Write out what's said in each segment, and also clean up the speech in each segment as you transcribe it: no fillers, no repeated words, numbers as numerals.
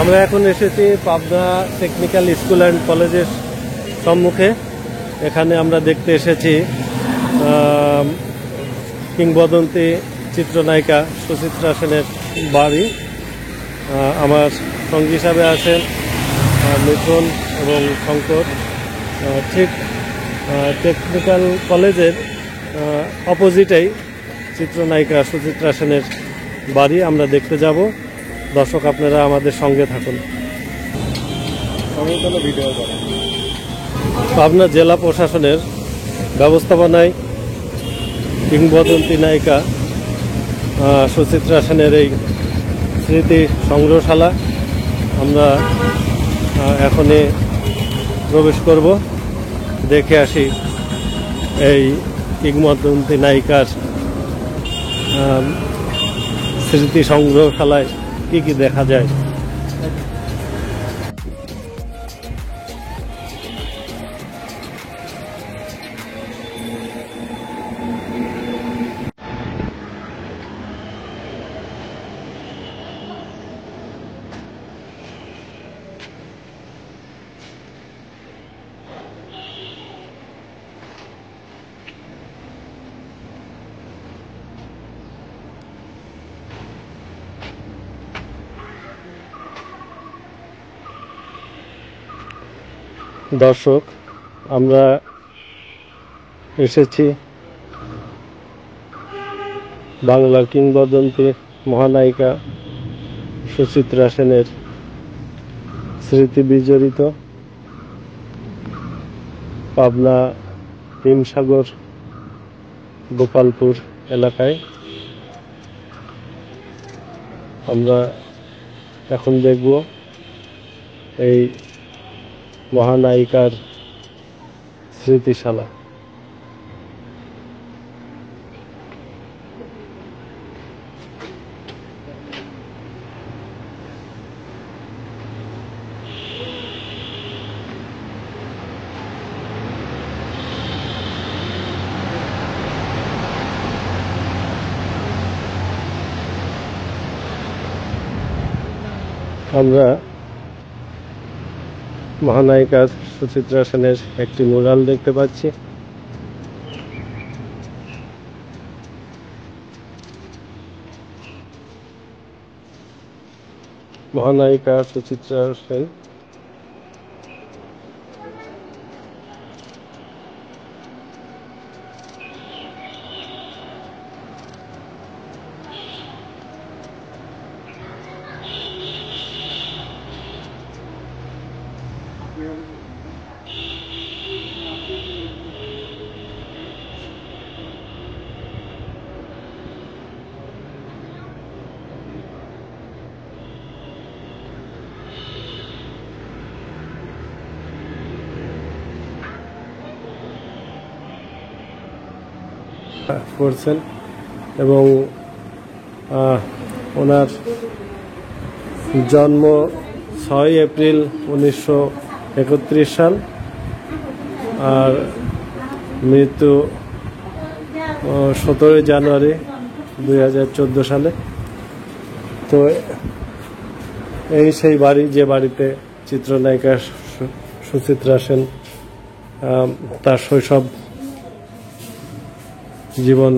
আমরা এখন এসেছি পাবনা টেকনিক্যাল স্কুল অ্যান্ড কলেজের সম্মুখে। এখানে আমরা দেখতে এসেছি কিংবদন্তি চিত্রনায়িকা সুচিত্রা সেনের বাড়ি। আমার সঙ্গী হিসাবে আছেন মিথুন এবং শঙ্কর। ঠিক টেকনিক্যাল কলেজের অপোজিটেই চিত্রনায়িকা সুচিত্রা সেনের বাড়ি আমরা দেখতে যাব। দর্শক, আপনারা আমাদের সঙ্গে থাকুন। পাবনা জেলা প্রশাসনের ব্যবস্থাপনায় কিংবদন্তি নায়িকা সুচিত্রা সেনের এই স্মৃতি সংগ্রহশালা আমরা এখনই প্রবেশ করব, দেখে আসি এই কিংবদন্তি নায়িকার স্মৃতি সংগ্রহশালায় কি কি দেখা যায়। দর্শক, আমরা এসেছি বাংলার কিংবদন্তি মহানায়িকা সুচিত্রা সেনের স্মৃতি বিজড়িত পাবনা হিমসাগর গোপালপুর এলাকায়। আমরা এখন দেখব এই মহানায়িকার স্মৃতিশালা। আমরা মহানায়িকা সুচিত্রা সেনের একটি মুরাল দেখতে পাচ্ছি। মহানায়িকা সুচিত্রা সেন করছেন এবং ওনার জন্ম 6 এপ্রিল 1931 সাল আর মৃত্যু 17 জানুয়ারি 2014 সালে। তো এই সেই বাড়ি যে বাড়িতে চিত্রনায়িকা সুচিত্রা সেন তার শৈশব জীবন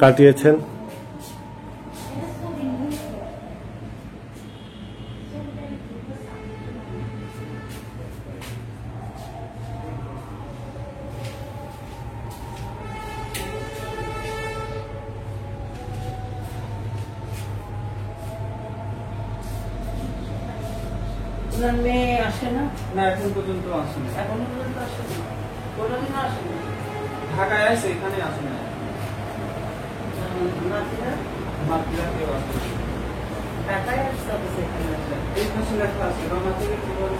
কাটিয়েছেন। মেয়ে আসে না? না, এখন পর্যন্ত আসে না। এখনো পর্যন্ত আসে না, কোনোদিন আসে না। ঢাকায় আসে, এখানে আসে না। মাতৃরা কেউ আসে না। ঢাকায় আসতে হবে, এখানে আসে। এই পাশে লেখা আছে রমা থেকে কিভাবে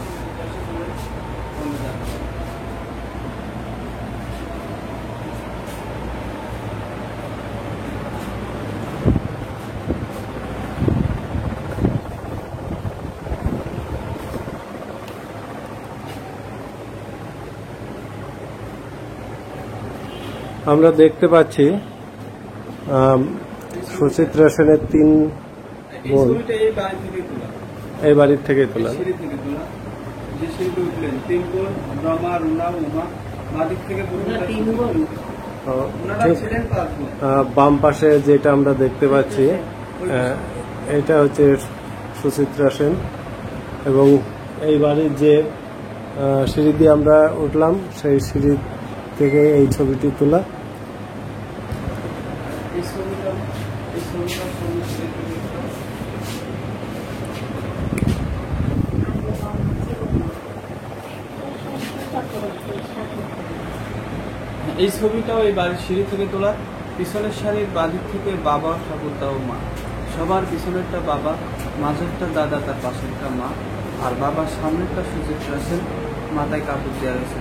আমরা দেখতে পাচ্ছি সুচিত্রা সেনের 3 এই ছবিটা এই বাড়ি থেকে তোলা, এই বাড়ির থেকে তোলা। সিঁড়ি থেকে তোলা। যে সিঁড়িতে উঠলেন, 3 বোন রমা, রুনা, উমা, বাদিক থেকে ওনারা ছিলেন 5 বোন। বাম পাশে যেটা আমরা দেখতে পাচ্ছি এটা হচ্ছে সুচিত্রা সেন, এবং এই বাড়ির যে সিঁড়ি দিয়ে আমরা উঠলাম সেই সিঁড়ি থেকে এই ছবিটি তোলা। এই ছবিটা এই ছবিটাও এই বাড়ির সিঁড়ি থেকে তোলা। পিছনের সারির বাদিক থেকে বাবা, ঠাকুরদা ও মা। সবার পিছনেরটা বাবা, মাঝেরটা দাদা, তার পাশেরটা মা, আর বাবার সামনেরটা সুচিত্রা সেন, মাথায় কাপড় দেওয়া রয়েছে।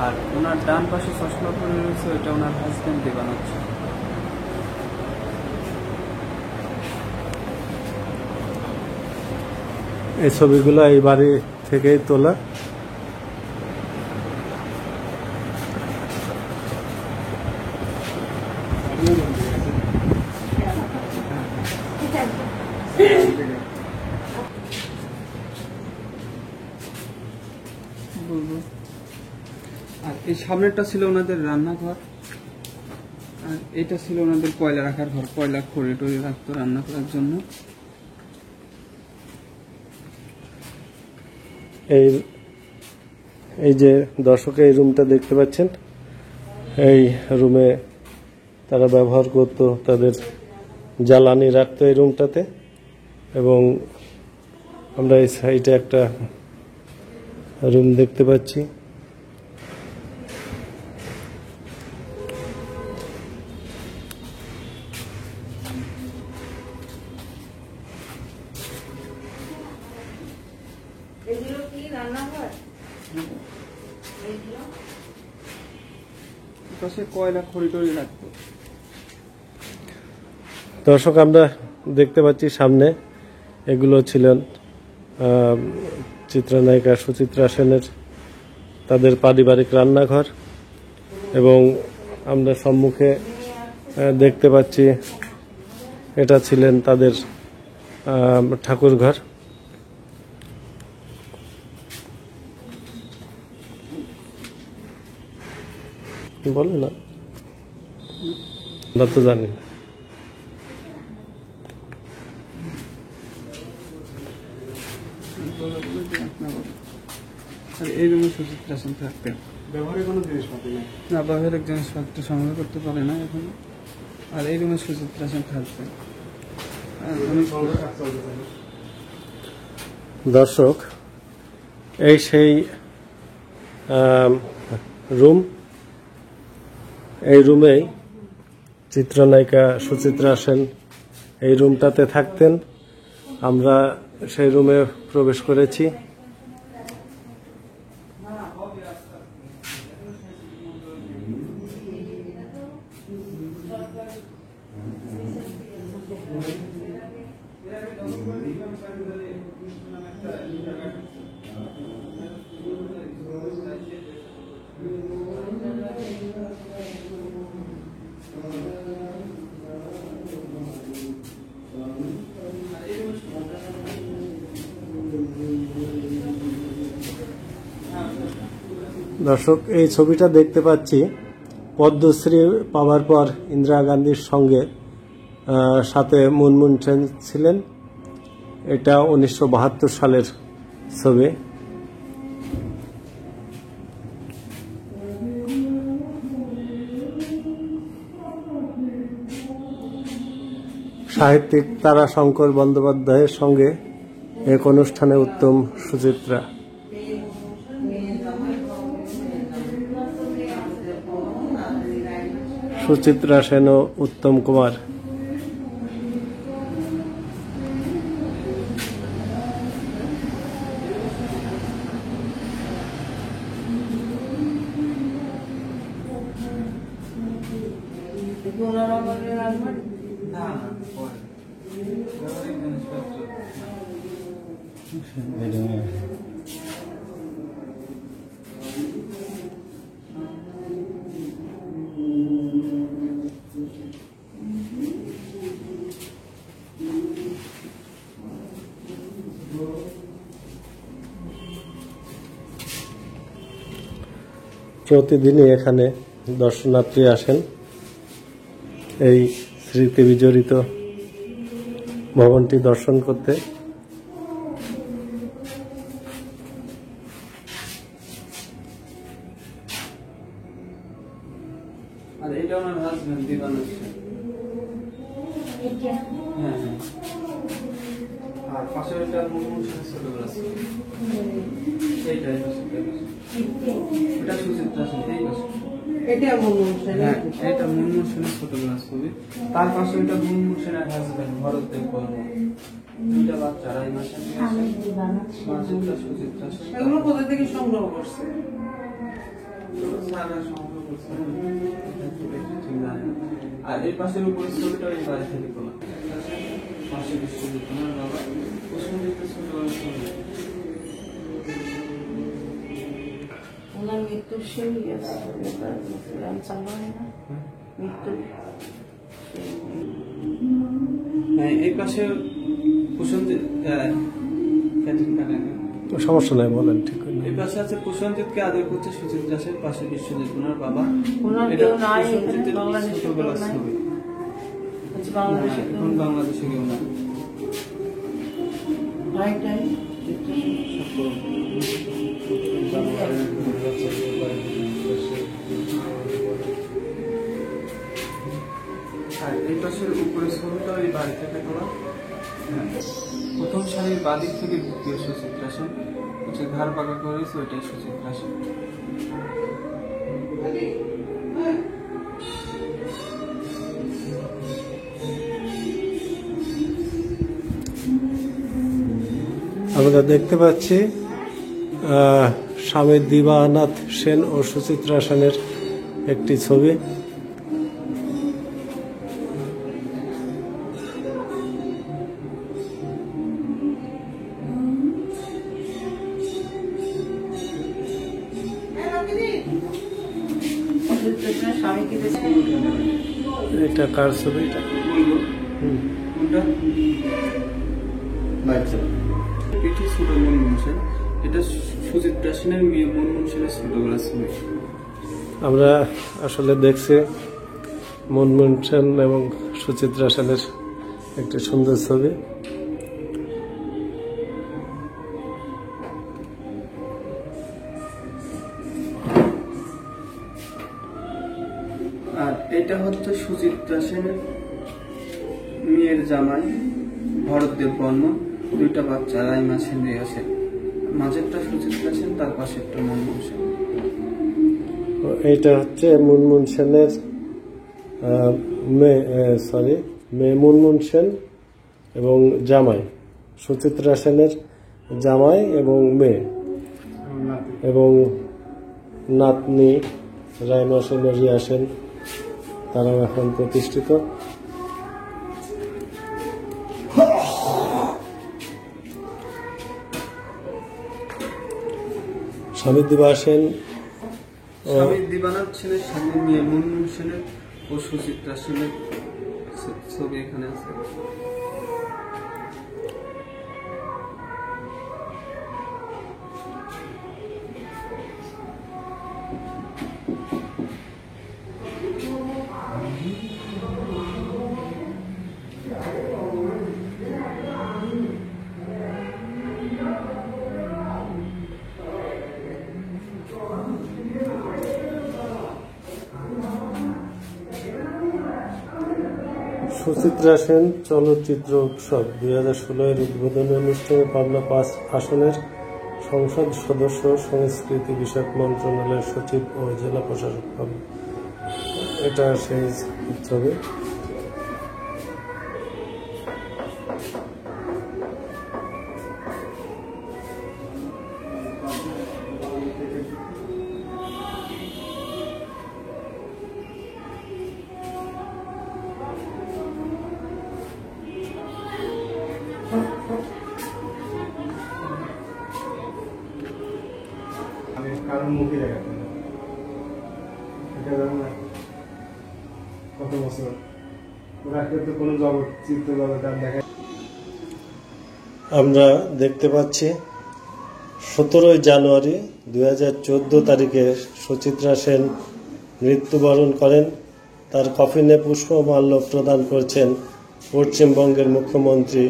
আর ওনার ডান পাশে চশমা পরে রয়েছে, ওইটা ওনার হাজবেন্ড দেবানাচ্ছে। এই ছবিগুলো এই বাড়ি থেকেই তোলা। আর এই সামনেরটা ছিল ওনাদের রান্নাঘর, আর এটা ছিল ওনাদের কয়লা রাখার ঘর। কয়লা খড়ি টড়ি রাখতো রান্না করার জন্য। এই যে দর্শক এই রুমটা দেখতে পাচ্ছেন, এই রুমে তারা ব্যবহার করত, তাদের জ্বালানি রাখতো এই রুমটাতে। এবং আমরা এই সাইডে একটা রুম দেখতে পাচ্ছি। এগুলো কি রান্নাঘর? পাশে কয়লা খড়ি টড়ি রাখতো। দর্শক আমরা দেখতে পাচ্ছি সামনে এগুলো ছিলেন চিত্রনায়িকা সুচিত্রা সেনের তাদের পারিবারিক রান্নাঘর, এবং আমরা সম্মুখে দেখতে পাচ্ছি এটা ছিলেন তাদের ঠাকুর ঘর। বলে না, আমরা তো জানি না। আর এই রুমে সুচিত্রা সেন থাকতেন। ব্যবহারের কোনো জিনিসপত্র নেই। না, ব্যবহারিক জিনিসপত্র সংগ্রহ করতে পারে না এখন। আর এই রুমে সুচিত্রা সেন থাকতেন। দর্শক এই সেই রুম, এই রুমেই চিত্রনায়িকা সুচিত্রা সেন এই রুমটাতে থাকতেন। আমরা সেই রুমে প্রবেশ করেছি। দর্শক এই ছবিটা দেখতে পাচ্ছি পদ্মশ্রী পাওয়ার পর ইন্দিরা গান্ধীর সঙ্গে সাথে মুনমুন সেন ছিলেন। এটা 1972 সালের ছবি। সাহিত্যিক তারাশঙ্কর বন্দ্যোপাধ্যায়ের সঙ্গে এক অনুষ্ঠানে উত্তম সুচিত্রা। সুচিত্রা সেন ও উত্তম কুমার। না, পরে। ব্যবহারিক জিনিসপত্র প্রতিদিনই এখানে দর্শনার্থী আসেন এই স্মৃতি বিজড়িত ভবনটি দর্শন করতে। আর এটা ওনার হাজবেন্ড দিবান হোসেন। হ্যাঁ হ্যাঁ। আর পাশে একটা মুনমুন সেনের ছোটবেলা ছিল। এইটা এটা সুচিত্রা সেন, এই পাশে। এটা মুনমুন সেন। হ্যাঁ, এটা মুনমুন সেনের ছোটবেলা ছবি। তার পাশে এটা মুনমুন সেনের হাজবেন্ড ভরতদেব বর্মা। দুইটা বাচ্চা, আড়াই মাসের মেয়ে আছে। মাঝেরটা সুচিত্রা সেন। এগুলো কোথা থেকে সংগ্রহ করছে? সারা সংগ্রহ করছে। ঠিক জানি না। আর এই পাশের উপরে ছবিটা ওই বাড়ি থেকে তোলা। পাশে বিশ্ববিদ্যালয় বাবা কুসুমদিতে ছোটবেলা ছবি। ওনার মৃত্যুর সেই রাম চালু হয় না মৃত্যু। হ্যাঁ, এই পাশে কুসুমদিত সমস্যা নাই, বলেন। ঠিক এই পাশে আছে কুসুমজিৎকে আদর করছে সুচিত্রা সেন, পাশে বিশ্বজিৎ ওনার বাবা। ওনার এটা কেউ নাই এখানে, কুসুমজিতের বাংলাদেশে কেউ ছোটবেলার নাই। ছবি। আচ্ছা, বাংলাদেশে কেউ এখন বাংলাদেশে কেউ না। ভাইটাই আর এই পাশের উপরে ছবিটা ওই বাড়ি থেকে তোলা। হ্যাঁ, প্রথম সারির বাদিক থেকে দ্বিতীয় সুচিত্রা সেন, হচ্ছে ঘাড় পাকা করেছে ওইটাই সুচিত্রা সেন। আমরা দেখতে পাচ্ছি স্বামী দিবানাথ সেন ও সুচিত্রা সেনের একটি ছবি। স্বামীকে এটা কার ছবি? এটা কোনটা? পিঠি ছোট মুনমুন সেন, এটা সুচিত্রা সেনের মেয়ে মুনমুন সেনের ছোটবেলা ছবি। আমরা আসলে দেখছি মুনমুন সেন এবং সুচিত্রা সেনের একটি সুন্দর ছবি। আর এটা হচ্ছে সুচিত্রা সেনের মেয়ের জামাই ভরতদেব বর্মা, দুইটা বাচ্চা, আড়াই মাসের মেয়ে আছে। মাঝেরটা সুচিত্রা সেন, তার পাশেরটা মুনমুন সেন। এইটা হচ্ছে মুনমুন সেনের মেয়ে মুনমুন সেন এবং জামাই সুচিত্রা সেনের জামাই এবং মেয়ে এবং নাতনি রাইমা সেন, রিয়া সেন, তারাও এখন প্রতিষ্ঠিত। স্বামী দিবা সেন, স্বামী দিবানাথ সেনের সামনে মেয়ে মুনমুন সেনের ও সুচিত্রা সেনের ছবি এখানে আছে। সুচিত্রা সেন চলচ্চিত্র উৎসব 2016 উদ্বোধনী অনুষ্ঠানে পাবনা 5 আসনের সংসদ সদস্য, সংস্কৃতি বিষয়ক মন্ত্রণালয়ের সচিব ও জেলা প্রশাসক পাবেন। এটা সেই ছবি। আমি কারণ মুখে দেখাতে না, এটা জানো না কত বছর ওরা তো কোনো জগৎ চিত্র জগৎ আর দেখা। আমরা দেখতে পাচ্ছি 17 জানুয়ারি 2014 তারিখে সুচিত্রা সেন মৃত্যুবরণ করেন। তার কফিনে পুষ্পমাল্য প্রদান করছেন পশ্চিমবঙ্গের মুখ্যমন্ত্রী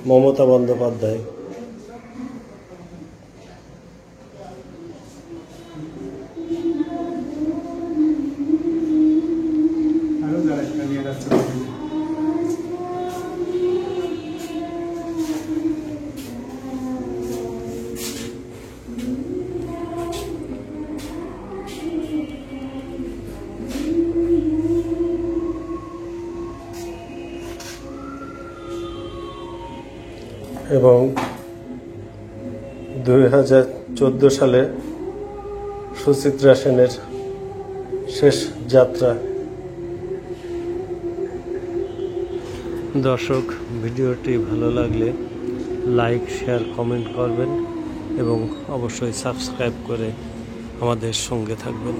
মমতা বন্দ্যোপাধ্যায়। আরো যারা এটা নিয়ে যাচ্ছে এবং 2014 সালে সুচিত্রা সেনের শেষ যাত্রা। দর্শক, ভিডিওটি ভালো লাগলে লাইক, শেয়ার, কমেন্ট করবেন এবং অবশ্যই সাবস্ক্রাইব করে আমাদের সঙ্গে থাকবেন।